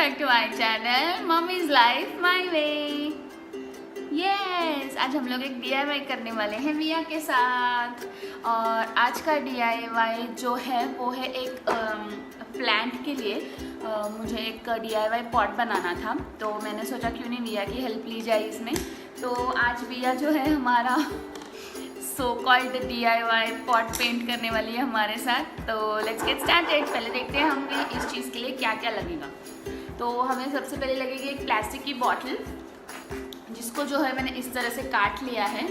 Back to my channel mummy's life my way. Yes, आज हम लोग एक DIY करने वाले हैं विया के साथ। और आज का DIY जो है वो है एक प्लांट के लिए मुझे एक DIY पॉट बनाना था, तो मैंने सोचा क्यों नहीं विया की हेल्प ली जाए इसमें। तो आज विया जो है हमारा so called DIY pot paint करने वाली है हमारे साथ। तो लेट्स गेट स्टार्टेड। पहले देखते हैं हमें इस चीज़ के लिए क्या क्या लगेगा। तो हमें सबसे पहले लगेगी एक प्लास्टिक की बॉटल, जिसको जो है मैंने इस तरह से काट लिया है,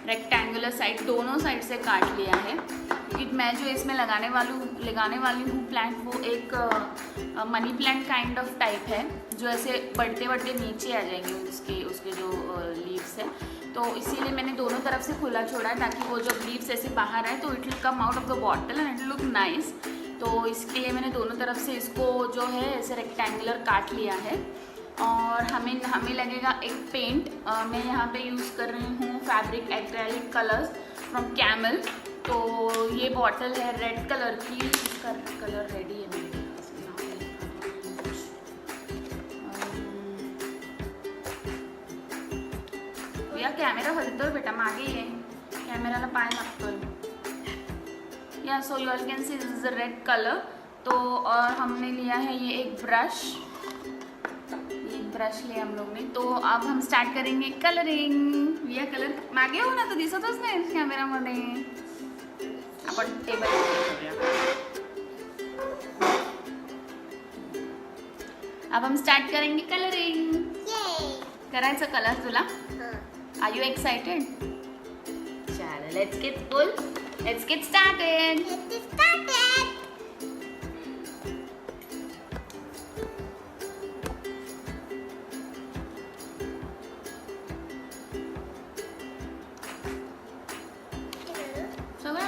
रेक्टेंगुलर साइड दोनों साइड से काट लिया है। क्योंकि मैं जो इसमें लगाने वाली हूँ प्लांट, वो एक money plant kind of type है, जो ऐसे बढ़ते बढ़ते नीचे आ जाएंगे उसके जो लीव्स है। तो इसीलिए मैंने दोनों तरफ से खुला छोड़ा है, ताकि वो जब लीव्स ऐसे बाहर आए तो it will come out of the bottle and it will look nice. तो इसके लिए मैंने दोनों तरफ से इसको जो है ऐसे रेक्टेंगुलर काट लिया है। और हमें लगेगा एक पेंट। मैं यहाँ पे यूज़ कर रही हूँ fabric acrylic colours from camel. तो ये बॉटल है रेड कलर की, इसका कलर रेडी है मेरे पास। या कैमरा हलतो बेटा मागे ये कॅमेराला पाय लागतोय। या so you all can see this is a red colour. तो और हमने लिया है ये एक ब्रश लिया हम लोग ने। तो अब हम स्टार्ट करेंगे कलरिंग। या कलर मागे हो ना, तो दिसतच नाही कॅमेरामध्ये। आपण टेबल अब हम स्टार्ट करेंगे कलरिंग। करायचं कलर तुला? Are you excited? चलो let's get started. सगळं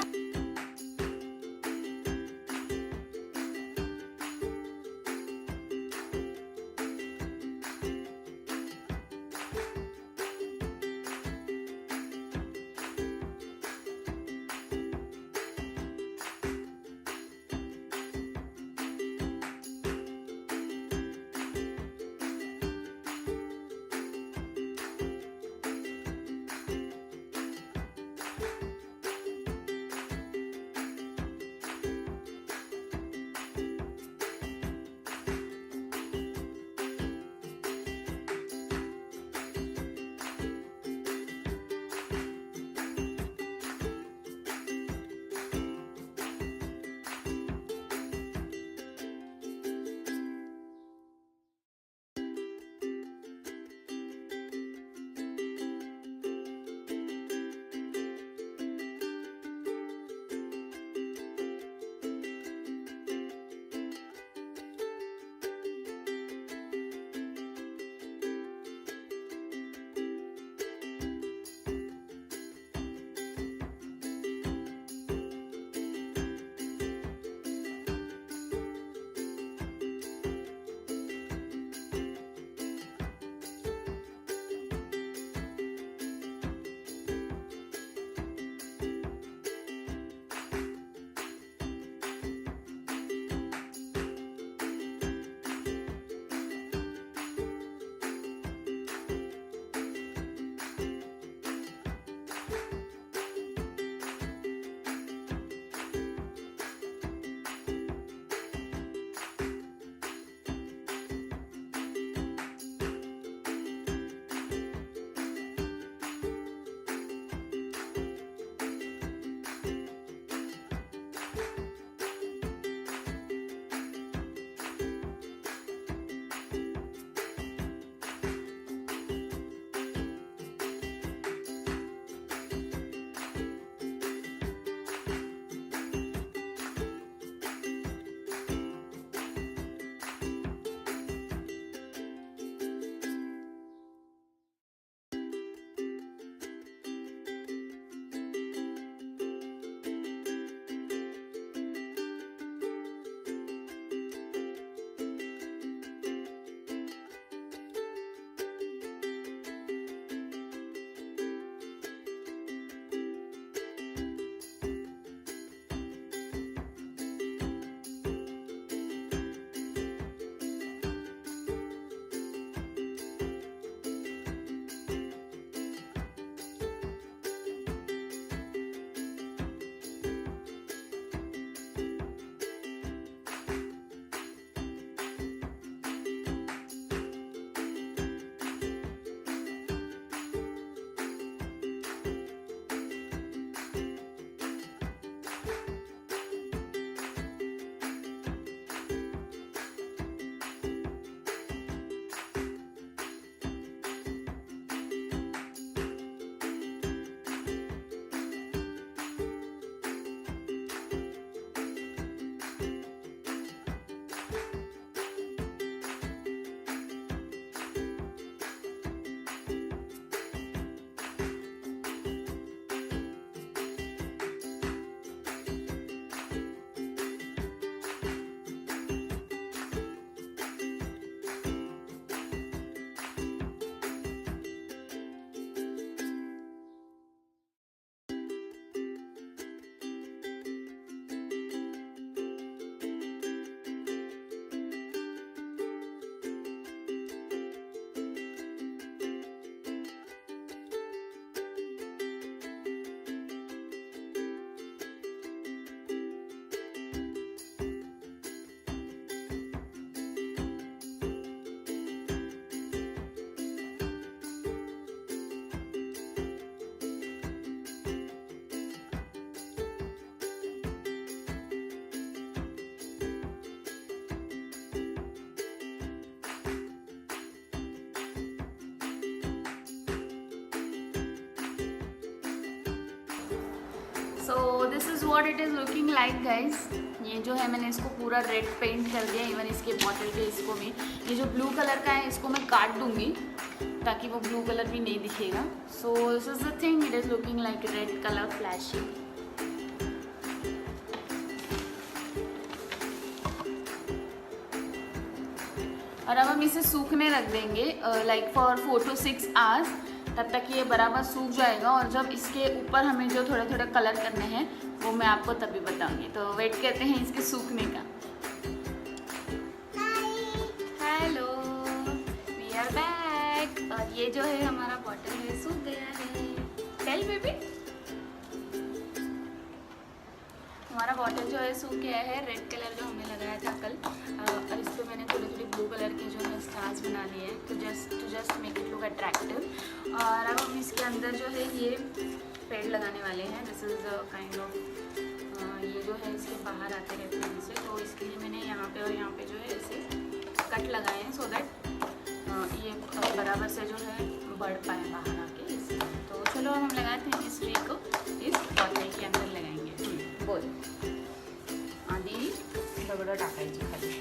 so this is what it is looking like guys. ये जो है मैंने इसको पूरा रेड पेंट कर दिया, इवन इसके बॉटल के इसको भी। ये जो ब्लू कलर का है इसको मैं काट दूंगी ताकि वो ब्लू कलर भी नहीं दिखेगा। So this is the thing, it is looking like red colour flashy. और अब हम इसे सूखने रख देंगे लाइक फॉर 4 to 6 आवर्स। तब तक ये बराबर सूख जाएगा और जब इसके ऊपर हमें जो थोड़ा थोड़ा कलर करने हैं वो मैं आपको तभी बताऊंगी। तो वेट करते हैं इसके सूखने का। Hello, we are back. और ये जो है हमारा बॉटल है सूख गया है। टेल बेबी, हमारा बॉटल जो है सूख गया है। रेड कलर जो हमने लगाया था कल, और इस पर मैंने थोड़ी थोड़ी ब्लू कलर के जो है स्टार्स बना लिए हैं to just make it look attractive. और अब हम इसके अंदर जो है ये पेड़ लगाने वाले हैं। दिस इज़ काइंड ऑफ, ये जो है इसके बाहर आते रहते हैं इनसे, तो इसके लिए मैंने यहाँ पे और यहाँ पे जो है ऐसे कट लगाए हैं सो दैट ये बराबर से जो है बढ़ पाए बाहर आके इससे। तो चलो हम लगाते हैं इस ट्री को इस बॉटल के अंदर लगाएंगे। बोल आधी दगड टाकायची खाली।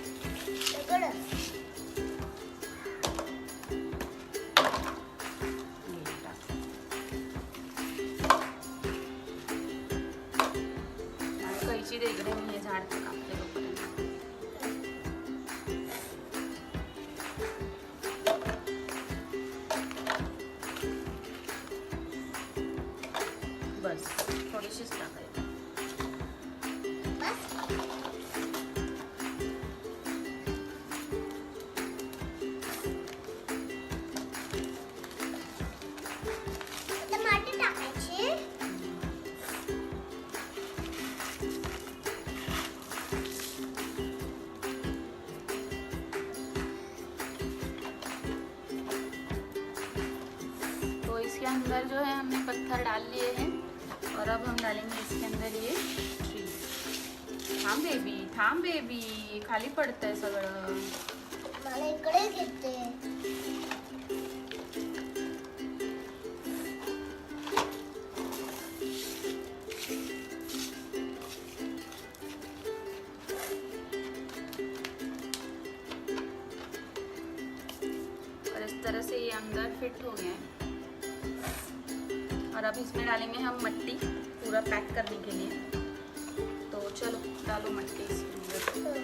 कैची दे इकडे, मी हे झाड कापते तोपर्यंत। बस थोडीशीच टाकायची। इसके अंदर जो है हमने पत्थर डाल लिए हैं और अब हम डालेंगे इसके अंदर ये ट्री। थांब बेबी, खाली पडतंय सगळं। मला इकडे घेते। और इस तरह से ये अंदर फिट हो गया है। और अब इसमें डालेंगे हम मट्टी पूरा पैक करने के लिए। तो चलो डालो मट्टी इसके अंदर।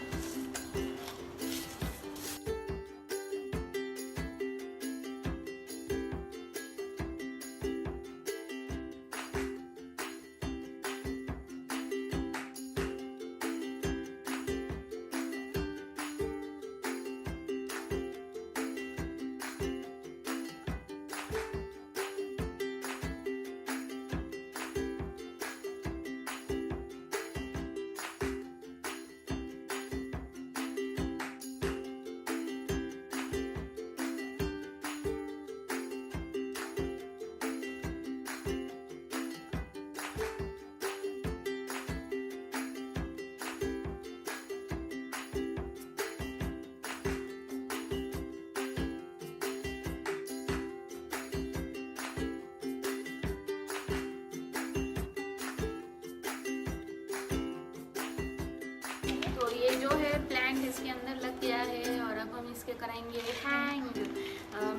ये जो है प्लांट इसके अंदर लग गया है और अब हम इसके कराएंगे हैंग।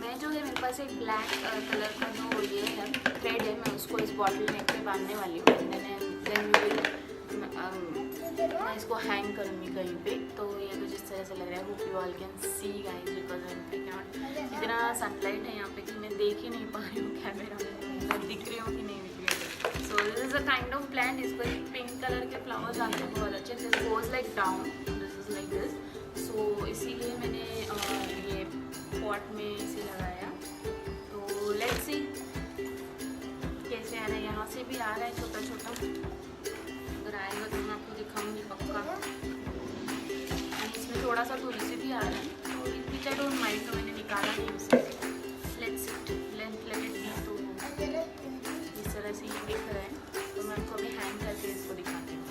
मैं जो है मेरे पास एक ब्लैक कलर का जो ये है थ्रेड है, मैं उसको इस बॉटल नेक पे बांधने वाली हूँ। मैं इसको हैंग करूँगी कहीं पे। तो ये कुछ इस तरह से लग रहा है। Hope you all can see guys because I can इतना सनलाइट है यहाँ पे कि मैं देख ही नहीं पा रही हूँ कैमरा में, मैं दिख रही हूँ कि नहीं दिख रही है। सो this is a kind of plant. इस पर पिंक कलर के फ्लावर्स आते हैं बहुत अच्छे। This goes like down, this is like this. So इसीलिए मैंने ये पॉट में इसे लगाया। तो लेट्स सी कैसे आ रहा है। यहाँ से भी आ रहा है छोटा छोटा, अगर आएगा तो मैं आपको दिखाऊंगी पक्का। इसमें थोड़ा सा दूरी से भी आ रहा है, तो विच आई डोंट माइंड, तो मैंने निकाला नहीं उसे। Let's let it be. तो इस तरह से ये दिख रहा है, तो मैं आपको अभी हैंग करके इसको दिखाती हूँ।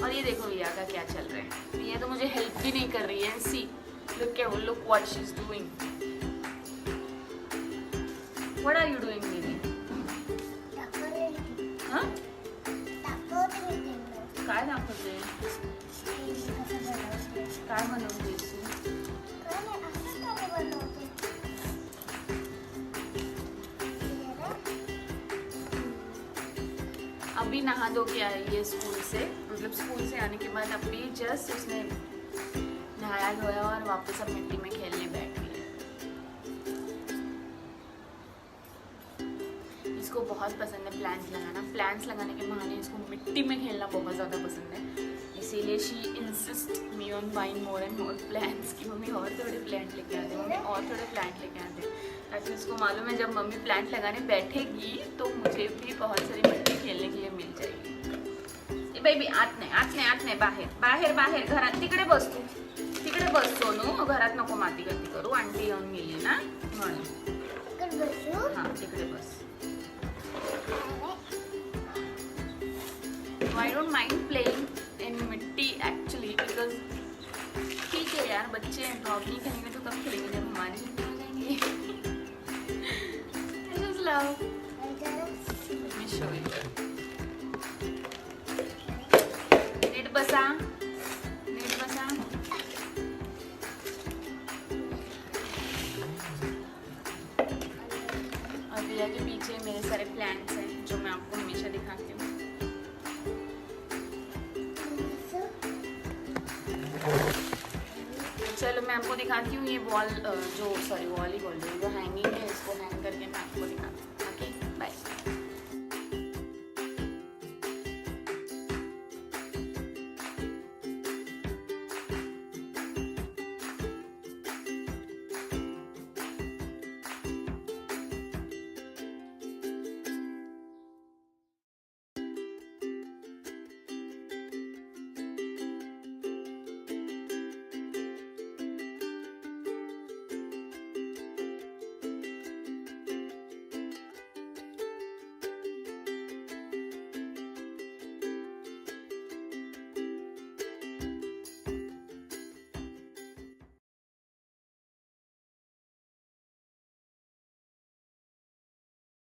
और ये देखो भैया का क्या चल रहा है। भैया तो मुझे हेल्प भी नहीं कर रही है। See look what she is doing. What are you doing baby? हाँ काय दाखवते? काय बनवतेस तू? अभी नहा धो के आई है स्कूल से, मतलब स्कूल से आने के बाद अभी जस्ट उसने नहाया धोया और वापस अब मिट्टी में खेलने बैठ गई। इसको बहुत पसंद है प्लांट्स लगाना। प्लांट्स लगाने के बहाने इसको मिट्टी में खेलना बहुत ज़्यादा पसंद है, इसीलिए she insist me on buying more and more plants कि मम्मी और थोड़े प्लांट लेके आते, मम्मी और थोड़े प्लांट लेके आते, ताकि उसको मालूम है जब मम्मी प्लांट लगाने बैठेगी तो मुझे भी बहुत सारी मिट्टी खेलने के लिए मिल जाएगी। बेबी आत नाही बाहेर बाहेर बाहेर घरात तिकडे बस, तू तिकडे बस सोनू, घरात नको माती गती करू, आंटी येऊन गेली ना म्हणून। हां तिकडे बस। I don't mind playing in मिट्टी actually because ठीक है यार, बच्चे हैं तो अब नहीं खेलेंगे तो कब खेलेंगे जब हमारे मिट्टी हो जाएंगे। I just love. Let me show you. Neat बसा, नीट बसा। और भैया के पीछे मेरे सारे प्लांट्स हैं जो मैं आपको हमेशा दिखाती हूँ। चलो मैं आपको दिखाती हूँ ये वॉल, जो सॉरी वॉल ही बोल रही हूँ, जो हैंगिंग है इसको हैंग करके मैं आपको